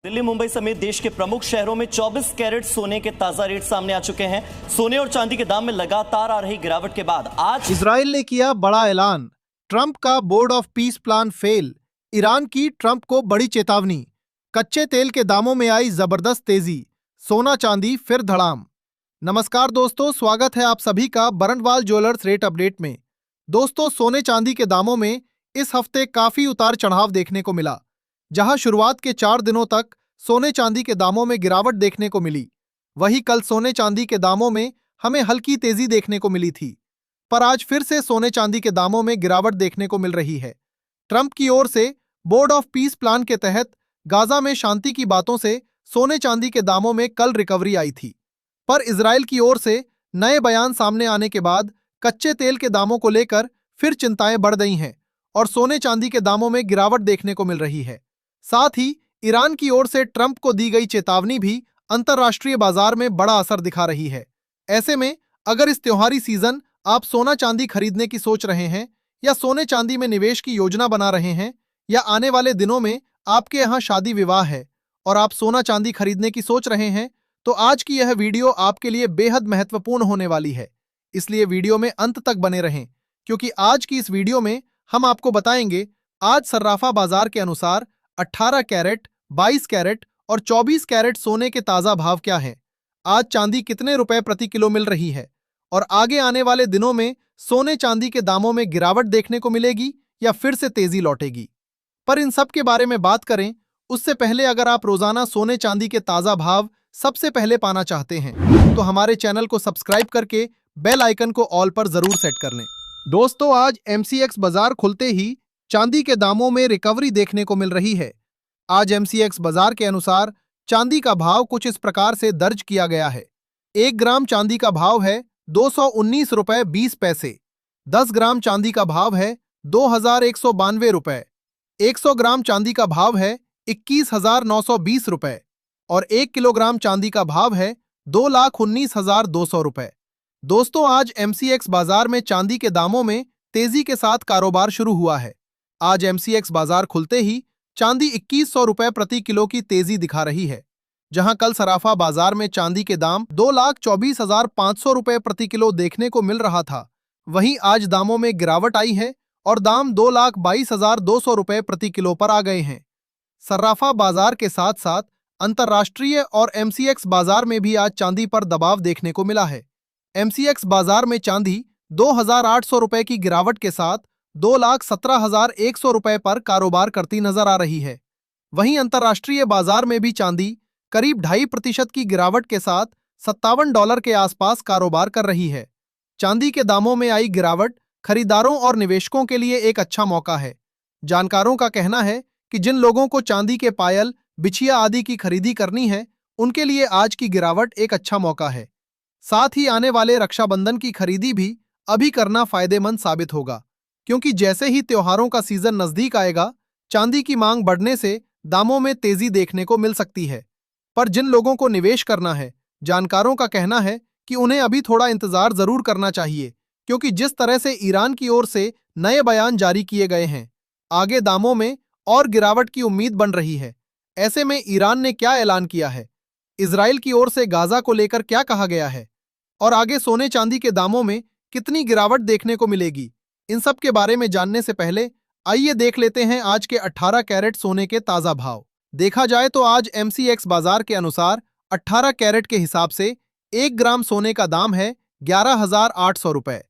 दिल्ली मुंबई समेत देश के प्रमुख शहरों में 24 कैरेट सोने के ताजा रेट सामने आ चुके हैं। सोने और चांदी के दाम में लगातार आ रही गिरावट के बाद आज इजराइल ने किया बड़ा ऐलान। ट्रंप का board of peace plan fail. Iran की ट्रंप को बड़ी चेतावनी। कच्चे तेल के दामों में आई जबरदस्त तेजी। सोना चांदी फिर धड़ाम। नमस्कार दोस्तों, स्वागत है आप सभी का बरनवाल ज्वेलर्स रेट अपडेट में। दोस्तों, सोने चांदी के दामों में इस हफ्ते काफी उतार चढ़ाव देखने को मिला। जहां शुरुआत के 4 दिनों तक सोने चांदी के दामों में गिरावट देखने को मिली, वहीं कल सोने चांदी के दामों में हमें हल्की तेजी देखने को मिली थी। पर आज फिर से सोने चांदी के दामों में गिरावट देखने को मिल रही है। ट्रंप की ओर से बोर्ड ऑफ पीस प्लान के तहत गाजा में शांति की बातों से सोने चांदी के दामों में कल रिकवरी आई थी। पर इजराइल की ओर से नए बयान सामने आने के बाद कच्चे तेल के दामों को लेकर फिर चिंताएं बढ़ गई हैं और सोने चांदी के दामों में गिरावट देखने को मिल रही है। साथ ही ईरान की ओर से ट्रंप को दी गई चेतावनी भी अंतर्राष्ट्रीय बाजार में बड़ा असर दिखा रही है। ऐसे में अगर इस त्योहारी सीजन आप सोना चांदी खरीदने की सोच रहे हैं या सोने चांदी में निवेश की योजना बना रहे हैं या आने वाले दिनों में आपके यहाँ शादी विवाह है और आप सोना चांदी खरीदने की सोच रहे हैं, तो आज की यह वीडियो आपके लिए बेहद महत्वपूर्ण होने वाली है। इसलिए वीडियो में अंत तक बने रहें, क्योंकि आज की इस वीडियो में हम आपको बताएंगे आज सर्राफा बाजार के अनुसार 18 कैरेट, 22 कैरेट और 24 कैरेट सोने के ताजा भाव क्या हैं, आज चांदी कितने रुपए प्रति किलो मिल रही है और आगे आने वाले दिनों में सोने चांदी के दामों में गिरावट देखने को मिलेगी या फिर से तेजी लौटेगी। पर इन सब के बारे में बात करें उससे पहले अगर आप रोजाना सोने चांदी के ताजा भाव सबसे पहले पाना चाहते हैं तो हमारे चैनल को सब्सक्राइब करके बेल आइकन को ऑल पर जरूर सेट कर लें। दोस्तों, आज एमसीएक्स बाजार खुलते ही चांदी के दामों में रिकवरी देखने को मिल रही है। आज एमसीएक्स बाजार के अनुसार चांदी का भाव कुछ इस प्रकार से दर्ज किया गया है। 1 ग्राम चांदी का भाव है 219 रुपए 20 पैसे। 10 ग्राम चांदी का भाव है 2192 रुपए। 100 ग्राम चांदी का भाव है 21,920 रुपए और 1 किलोग्राम चांदी का भाव है 2,19,200 रुपए। दोस्तों, आज एमसीएक्स बाजार में चांदी के दामों में तेजी के साथ कारोबार शुरू हुआ है। आज एमसीएक्स बाजार खुलते ही चांदी 2100 रुपए प्रति किलो की तेजी दिखा रही है। जहां कल सराफा बाजार में चांदी के दाम 2,24,500 रुपए प्रति किलो देखने को मिल रहा था, वहीं आज दामों में गिरावट आई है और दाम 2,22,200 रुपए प्रति किलो पर आ गए हैं। सर्राफा बाजार के साथ साथ अंतर्राष्ट्रीय और एमसीएक्स बाजार में भी आज चांदी पर दबाव देखने को मिला है। एमसीएक्स बाजार में चांदी 2,800 रुपए की गिरावट के साथ 2,17,100 रुपए पर कारोबार करती नजर आ रही है। वहीं अंतर्राष्ट्रीय बाजार में भी चांदी करीब 2.5% की गिरावट के साथ $57 के आसपास कारोबार कर रही है। चांदी के दामों में आई गिरावट खरीदारों और निवेशकों के लिए एक अच्छा मौका है। जानकारों का कहना है कि जिन लोगों को चांदी के पायल, बिछिया आदि की खरीदी करनी है, उनके लिए आज की गिरावट एक अच्छा मौका है। साथ ही आने वाले रक्षाबंधन की खरीदी भी अभी करना फायदेमंद साबित होगा, क्योंकि जैसे ही त्योहारों का सीजन नजदीक आएगा, चांदी की मांग बढ़ने से दामों में तेजी देखने को मिल सकती है। पर जिन लोगों को निवेश करना है, जानकारों का कहना है कि उन्हें अभी थोड़ा इंतजार जरूर करना चाहिए, क्योंकि जिस तरह से ईरान की ओर से नए बयान जारी किए गए हैं, आगे दामों में और गिरावट की उम्मीद बन रही है। ऐसे में ईरान ने क्या ऐलान किया है, इजराइल की ओर से गाजा को लेकर क्या कहा गया है और आगे सोने चांदी के दामों में कितनी गिरावट देखने को मिलेगी, इन सब के बारे में जानने से पहले आइए देख लेते हैं आज के 18 कैरेट सोने के ताजा भाव। देखा जाए तो आज एमसीएक्स बाजार के अनुसार 18 कैरेट के हिसाब से 1 ग्राम सोने का दाम है 11,800 रुपए।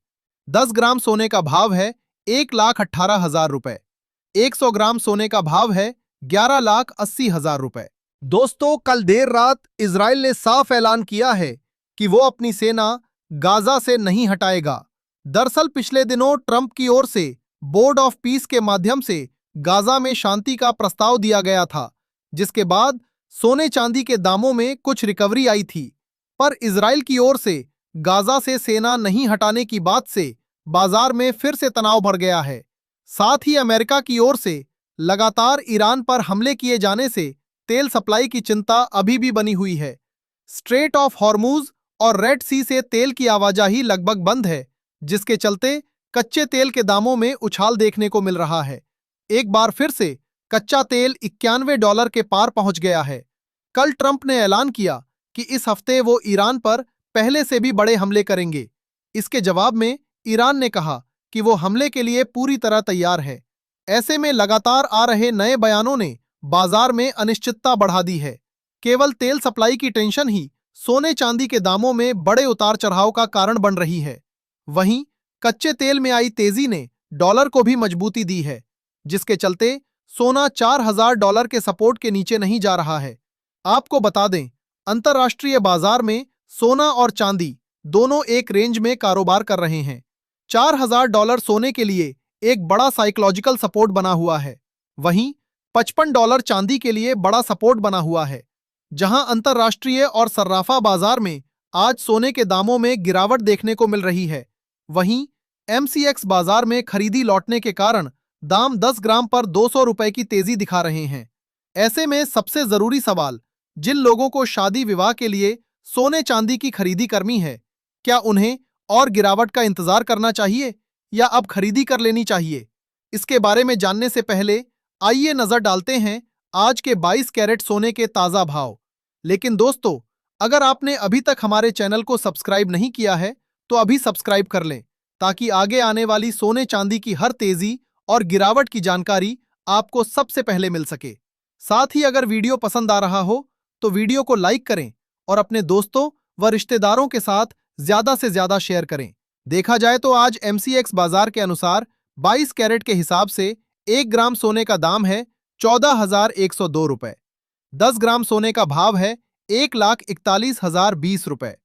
10 ग्राम सोने का भाव है 1,18,000 रुपए। 100 ग्राम सोने का भाव है 11,80,000 रुपए। दोस्तों, कल देर रात इजराइल ने साफ ऐलान किया है कि वो अपनी सेना गाजा से नहीं हटाएगा। दरअसल पिछले दिनों ट्रंप की ओर से बोर्ड ऑफ पीस के माध्यम से गाजा में शांति का प्रस्ताव दिया गया था, जिसके बाद सोने चांदी के दामों में कुछ रिकवरी आई थी। पर इजराइल की ओर से गाजा से सेना नहीं हटाने की बात से बाजार में फिर से तनाव बढ़ गया है। साथ ही अमेरिका की ओर से लगातार ईरान पर हमले किए जाने से तेल सप्लाई की चिंता अभी भी बनी हुई है। स्ट्रेट ऑफ हॉर्मुज और रेड सी से तेल की आवाजाही लगभग बंद है, जिसके चलते कच्चे तेल के दामों में उछाल देखने को मिल रहा है। एक बार फिर से कच्चा तेल $91 के पार पहुंच गया है। कल ट्रंप ने ऐलान किया कि इस हफ्ते वो ईरान पर पहले से भी बड़े हमले करेंगे। इसके जवाब में ईरान ने कहा कि वो हमले के लिए पूरी तरह तैयार है। ऐसे में लगातार आ रहे नए बयानों ने बाजार में अनिश्चितता बढ़ा दी है। केवल तेल सप्लाई की टेंशन ही सोने चांदी के दामों में बड़े उतार चढ़ाव का कारण बन रही है। वहीं कच्चे तेल में आई तेजी ने डॉलर को भी मजबूती दी है, जिसके चलते सोना $4000 के सपोर्ट के नीचे नहीं जा रहा है। आपको बता दें, अंतर्राष्ट्रीय बाजार में सोना और चांदी दोनों एक रेंज में कारोबार कर रहे हैं। $4000 सोने के लिए एक बड़ा साइकोलॉजिकल सपोर्ट बना हुआ है। वहीं $55 चांदी के लिए बड़ा सपोर्ट बना हुआ है। जहां अंतर्राष्ट्रीय और सर्राफा बाजार में आज सोने के दामों में गिरावट देखने को मिल रही है, वहीं MCX बाजार में खरीदी लौटने के कारण दाम 10 ग्राम पर ₹200 की तेजी दिखा रहे हैं। ऐसे में सबसे जरूरी सवाल, जिन लोगों को शादी विवाह के लिए सोने चांदी की खरीदी करनी है, क्या उन्हें और गिरावट का इंतजार करना चाहिए या अब खरीदी कर लेनी चाहिए? इसके बारे में जानने से पहले आइए नजर डालते हैं आज के 22 कैरेट सोने के ताजा भाव। लेकिन दोस्तों, अगर आपने अभी तक हमारे चैनल को सब्सक्राइब नहीं किया है तो अभी सब्सक्राइब कर लें, ताकि आगे आने वाली सोने चांदी की हर तेजी और गिरावट की जानकारी आपको सबसे पहले मिल सके। साथ ही अगर वीडियो पसंद आ रहा हो तो वीडियो को लाइक करें और अपने दोस्तों व रिश्तेदारों के साथ ज्यादा से ज्यादा शेयर करें। देखा जाए तो आज MCX बाजार के अनुसार 22 कैरेट के हिसाब से 1 ग्राम सोने का दाम है ₹14,102। 10 ग्राम सोने का भाव है ₹1,41,020।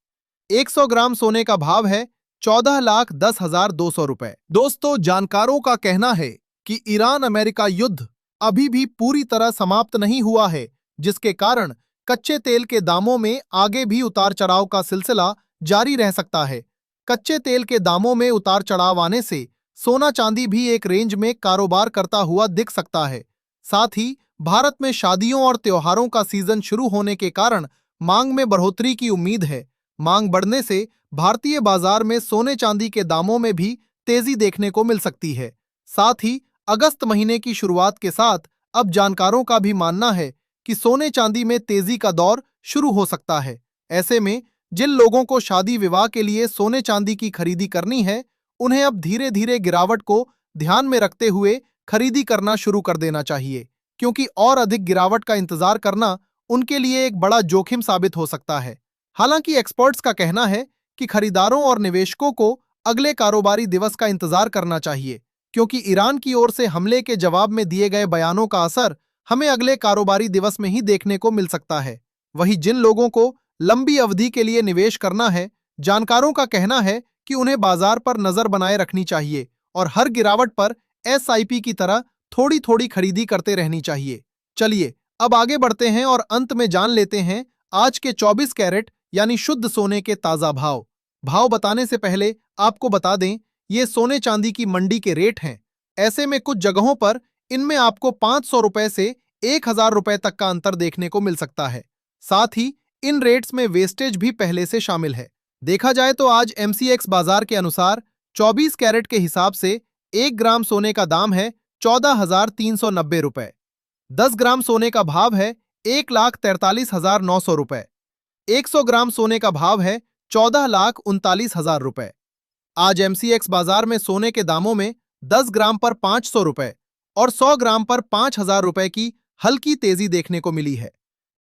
100 ग्राम सोने का भाव है ₹14,10,200। दोस्तों, जानकारों का कहना है कि ईरान अमेरिका युद्ध अभी भी पूरी तरह समाप्त नहीं हुआ है, जिसके कारण कच्चे तेल के दामों में आगे भी उतार चढ़ाव का सिलसिला जारी रह सकता है। कच्चे तेल के दामों में उतार चढ़ाव आने से सोना चांदी भी एक रेंज में कारोबार करता हुआ दिख सकता है। साथ ही भारत में शादियों और त्योहारों का सीजन शुरू होने के कारण मांग में बढ़ोतरी की उम्मीद है। मांग बढ़ने से भारतीय बाजार में सोने चांदी के दामों में भी तेजी देखने को मिल सकती है। साथ ही अगस्त महीने की शुरुआत के साथ अब जानकारों का भी मानना है कि सोने चांदी में तेजी का दौर शुरू हो सकता है। ऐसे में जिन लोगों को शादी विवाह के लिए सोने चांदी की खरीदी करनी है, उन्हें अब धीरे धीरे गिरावट को ध्यान में रखते हुए खरीदी करना शुरू कर देना चाहिए, क्योंकि और अधिक गिरावट का इंतजार करना उनके लिए एक बड़ा जोखिम साबित हो सकता है। हालांकि एक्सपर्ट्स का कहना है कि खरीदारों और निवेशकों को अगले कारोबारी दिवस का इंतजार करना चाहिए, क्योंकि ईरान की ओर से हमले के जवाब में दिए गए बयानों का असर हमें अगले कारोबारी दिवस में ही देखने को मिल सकता है। वहीं जिन लोगों को लंबी अवधि के लिए निवेश करना है, जानकारों का कहना है कि उन्हें बाजार पर नजर बनाए रखनी चाहिए और हर गिरावट पर SIP की तरह थोड़ी थोड़ी खरीदी करते रहनी चाहिए। चलिए अब आगे बढ़ते हैं और अंत में जान लेते हैं आज के 24 कैरेट यानी शुद्ध सोने के ताजा भाव। भाव बताने से पहले आपको बता दें, ये सोने चांदी की मंडी के रेट हैं। ऐसे में कुछ जगहों पर इनमें आपको ₹500 से ₹1000 तक का अंतर देखने को मिल सकता है। साथ ही इन रेट्स में वेस्टेज भी पहले से शामिल है। देखा जाए तो आज MCX बाजार के अनुसार 24 कैरेट के हिसाब से 1 ग्राम सोने का दाम है ₹14,390। 10 ग्राम सोने का भाव है ₹1,43,900। 100 ग्राम सोने का भाव है ₹14,39,000। आज MCX बाजार में सोने के दामों में 10 ग्राम पर ₹500 और 100 ग्राम पर ₹5,000 की हल्की तेजी देखने को मिली है।